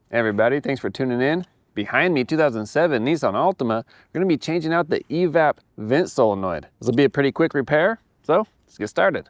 Hey everybody, thanks for tuning in. Behind me, 2007 Nissan Altima, we're gonna be changing out the EVAP vent solenoid. This will be a pretty quick repair, so let's get started.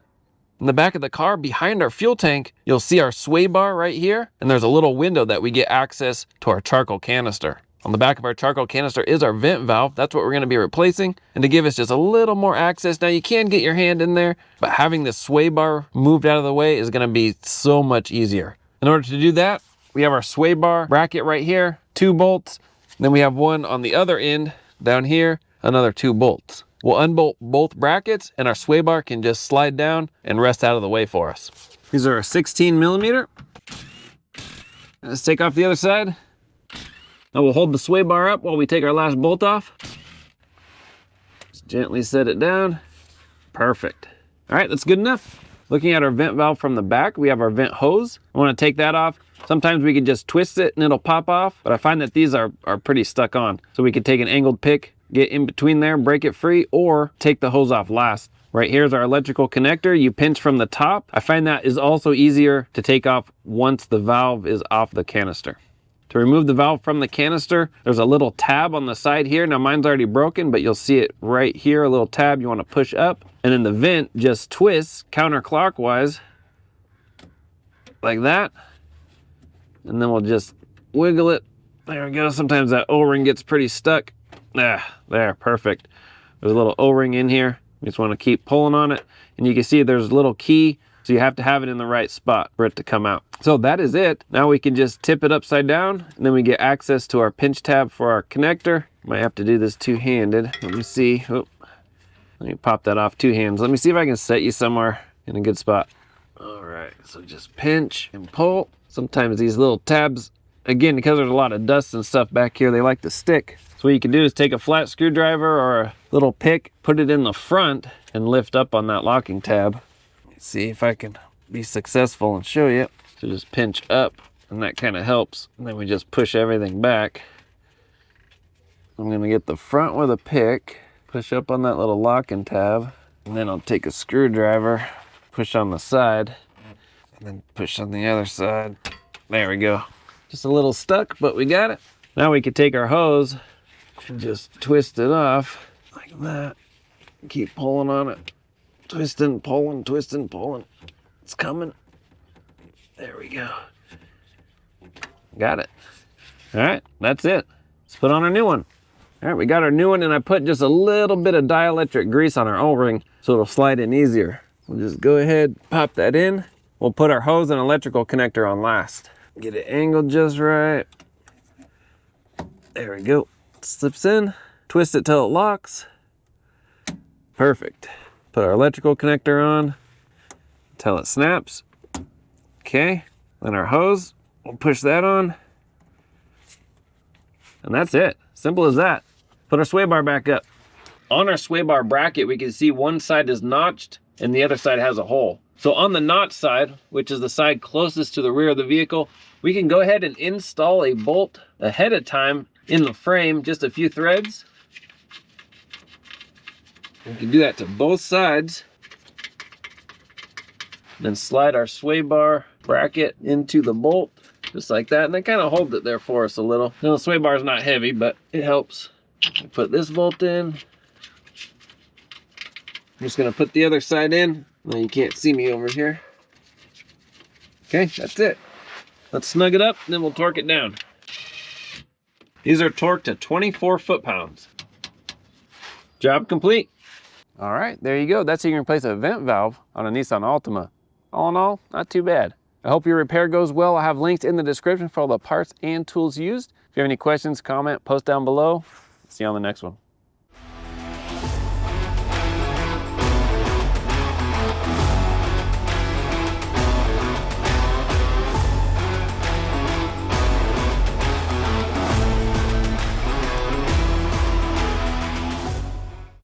In the back of the car, behind our fuel tank, you'll see our sway bar right here, and there's a little window that we get access to our charcoal canister. On the back of our charcoal canister is our vent valve. That's what we're gonna be replacing. And to give us just a little more access, now you can get your hand in there, but having this sway bar moved out of the way is gonna be so much easier. In order to do that, we have our sway bar bracket right here, 2 bolts. Then we have one on the other end down here, another 2 bolts. We'll unbolt both brackets and our sway bar can just slide down and rest out of the way for us. These are a 16 millimeter. Let's take off the other side. Now we'll hold the sway bar up while we take our last bolt off. Just gently set it down. Perfect. All right, that's good enough. Looking at our vent valve from the back, we have our vent hose. I want to take that off. Sometimes we can just twist it and it'll pop off, but I find that these are pretty stuck on. So we could take an angled pick, get in between there, break it free, or take the hose off last. Right here's our electrical connector. You pinch from the top. I find that is also easier to take off once the valve is off the canister. To remove the valve from the canister, there's a little tab on the side here. Now mine's already broken, but you'll see it right here, a little tab you want to push up. And then the vent just twists counterclockwise like that. And then we'll just wiggle it. There we go. Sometimes that O-ring gets pretty stuck. There, perfect. There's a little O-ring in here. You just want to keep pulling on it. And you can see there's a little key, so you have to have it in the right spot for it to come out. So that is it. Now we can just tip it upside down, and then we get access to our pinch tab for our connector. Might have to do this two-handed. Let me see. Oh, let me pop that off 2 hands. Let me see if I can set you somewhere in a good spot. All right, so just pinch and pull. Sometimes these little tabs, again, because there's a lot of dust and stuff back here, they like to stick. So what you can do is take a flat screwdriver or a little pick, put it in the front, and lift up on that locking tab. Let's see if I can be successful and show you. So just pinch up, and that kind of helps. And then we just push everything back. I'm gonna get the front with a pick, push up on that little locking tab, and then I'll take a screwdriver, push on the side, and then push on the other side. There we go. Just a little stuck, but we got it. Now we can take our hose and just twist it off like that. Keep pulling on it. Twisting, pulling, twisting, pulling. It's coming. There we go. Got it. All right, that's it. Let's put on our new one. All right, we got our new one, and I put just a little bit of dielectric grease on our O-ring so it'll slide in easier. We'll just go ahead, pop that in. We'll put our hose and electrical connector on last. Get it angled just right. There we go. Slips in, twist it till it locks. Perfect. Put our electrical connector on till it snaps. Okay, then our hose, we'll push that on. And that's it, simple as that. Put our sway bar back up. On our sway bar bracket, we can see one side is notched and the other side has a hole. So on the notch side, which is the side closest to the rear of the vehicle, we can go ahead and install a bolt ahead of time in the frame, just a few threads. We can do that to both sides. Then slide our sway bar bracket into the bolt, just like that. And that kind of holds it there for us a little. Now the sway bar is not heavy, but it helps. Put this bolt in. I'm just gonna put the other side in. Well, you can't see me over here. Okay, that's it. Let's snug it up, and then we'll torque it down. These are torqued to 24 foot-pounds. Job complete. All right, there you go. That's how you can replace a vent valve on a Nissan Altima. All in all, not too bad. I hope your repair goes well. I have links in the description for all the parts and tools used. If you have any questions, comment, post down below. See you on the next one.